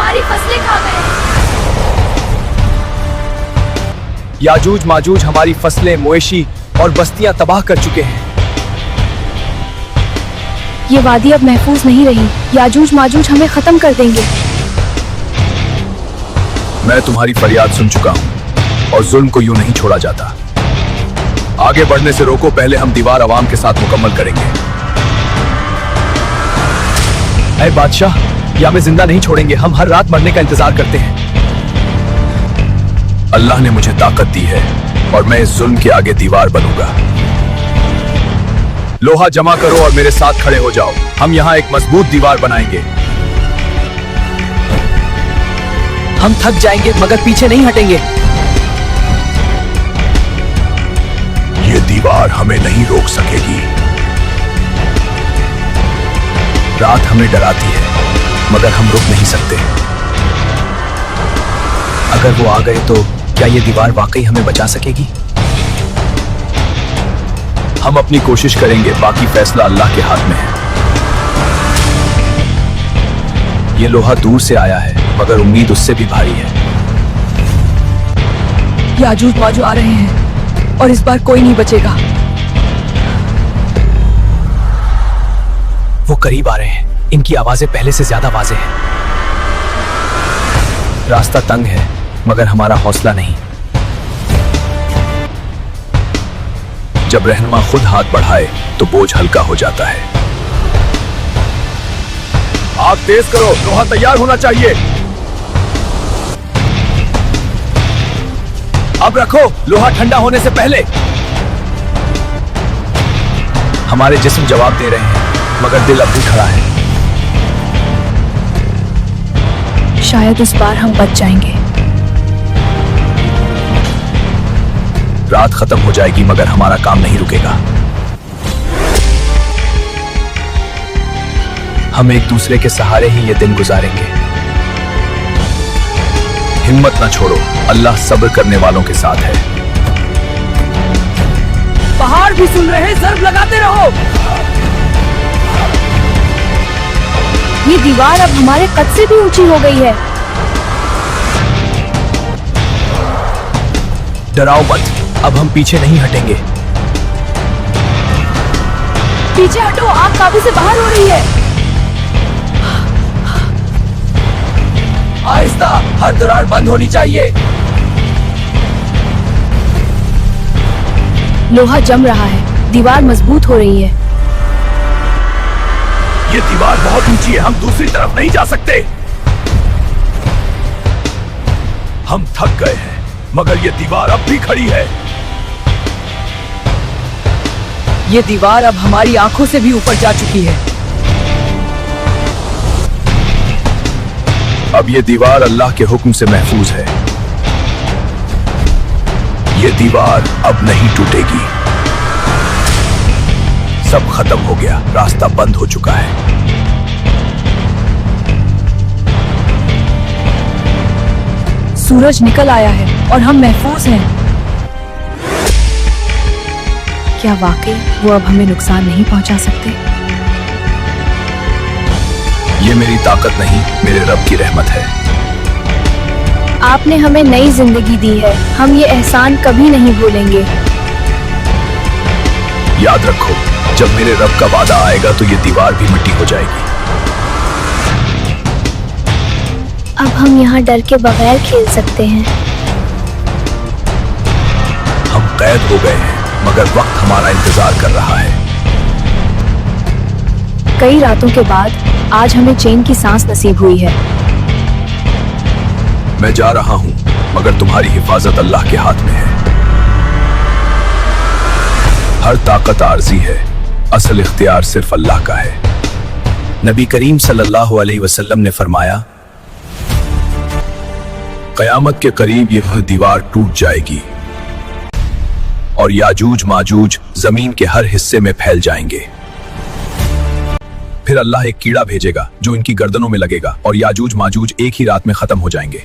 हमारी फसलें खा गए। याजूज माजूज हमारी फसलें, मवेशी और बस्तियां तबाह कर चुके हैं। ये वादी अब महफूज नहीं रही। याजूज माजूज हमें खत्म कर देंगे। मैं तुम्हारी फरियाद सुन चुका हूँ और जुल्म को यूं नहीं छोड़ा जाता। आगे बढ़ने से रोको, पहले हम दीवार अवाम के साथ मुकम्मल करेंगे। ऐ बादशाह, या हमें जिंदा नहीं छोड़ेंगे। हम हर रात मरने का इंतजार करते हैं। अल्लाह ने मुझे ताकत दी है और मैं इस जुल्म के आगे दीवार बनूंगा। लोहा जमा करो और मेरे साथ खड़े हो जाओ। हम यहाँ एक मजबूत दीवार बनाएंगे। हम थक जाएंगे मगर पीछे नहीं हटेंगे। ये दीवार हमें नहीं रोक सकेगी। रात हमें डराती है मगर हम रुक नहीं सकते। अगर वो आ गए तो क्या ये दीवार वाकई हमें बचा सकेगी? हम अपनी कोशिश करेंगे, बाकी फैसला अल्लाह के हाथ में है। ये लोहा दूर से आया है मगर उम्मीद उससे भी भारी है। याजूज माजूज आ रहे हैं और इस बार कोई नहीं बचेगा। वो करीब आ रहे हैं। इनकी आवाजें पहले से ज्यादा वाज़ेह हैं। रास्ता तंग है मगर हमारा हौसला नहीं। जब रहनुमा खुद हाथ बढ़ाए तो बोझ हल्का हो जाता है। आग तेज करो, लोहा तैयार होना चाहिए। अब रखो, लोहा ठंडा होने से पहले। हमारे जिस्म जवाब दे रहे हैं मगर दिल अब भी खड़ा है। शायद इस बार हम बच जाएंगे। रात खत्म हो जाएगी मगर हमारा काम नहीं रुकेगा। हम एक दूसरे के सहारे ही ये दिन गुजारेंगे। हिम्मत ना छोड़ो, अल्लाह सब्र करने वालों के साथ है। पहाड़ भी सुन रहे हैं, ज़र्ब लगाते रहो। ये दीवार अब हमारे कद से भी ऊंची हो गई है। डराओ मत, अब हम पीछे नहीं हटेंगे। पीछे हटो, आग काबू से बाहर हो रही है। आहिस्ता, हर दरार बंद होनी चाहिए। लोहा जम रहा है, दीवार मजबूत हो रही है। ये दीवार बहुत ऊंची है, हम दूसरी तरफ नहीं जा सकते। हम थक गए हैं मगर ये दीवार अब भी खड़ी है। ये दीवार अब हमारी आंखों से भी ऊपर जा चुकी है। अब ये दीवार अल्लाह के हुक्म से महफूज है। ये दीवार अब नहीं टूटेगी। सब खत्म हो गया, रास्ता बंद हो चुका है। सूरज निकल आया है और हम महफूज हैं। क्या वाकई वो अब हमें नुकसान नहीं पहुंचा सकते? ये मेरी ताकत नहीं, मेरे रब की रहमत है। आपने हमें नई जिंदगी दी है, हम ये एहसान कभी नहीं भूलेंगे। याद रखो, जब मेरे रब का वादा आएगा तो ये दीवार भी मिट्टी हो जाएगी। अब हम यहाँ डर के बगैर खेल सकते हैं। हम कैद हो गए हैं मगर वक्त हमारा इंतजार कर रहा है। कई रातों के बाद आज हमें चैन की सांस नसीब हुई है। मैं जा रहा हूँ मगर तुम्हारी हिफाजत अल्लाह के हाथ में है। हर ताकत आर्जी है, असल इख्तियार सिर्फ अल्लाह का है। नबी करीम सल्लल्लाहु अलैहि वसल्लम ने फरमाया, कयामत के करीब यह दीवार टूट जाएगी और याजूज माजूज जमीन के हर हिस्से में फैल जाएंगे। फिर अल्लाह एक कीड़ा भेजेगा जो इनकी गर्दनों में लगेगा और याजूज माजूज एक ही रात में खत्म हो जाएंगे।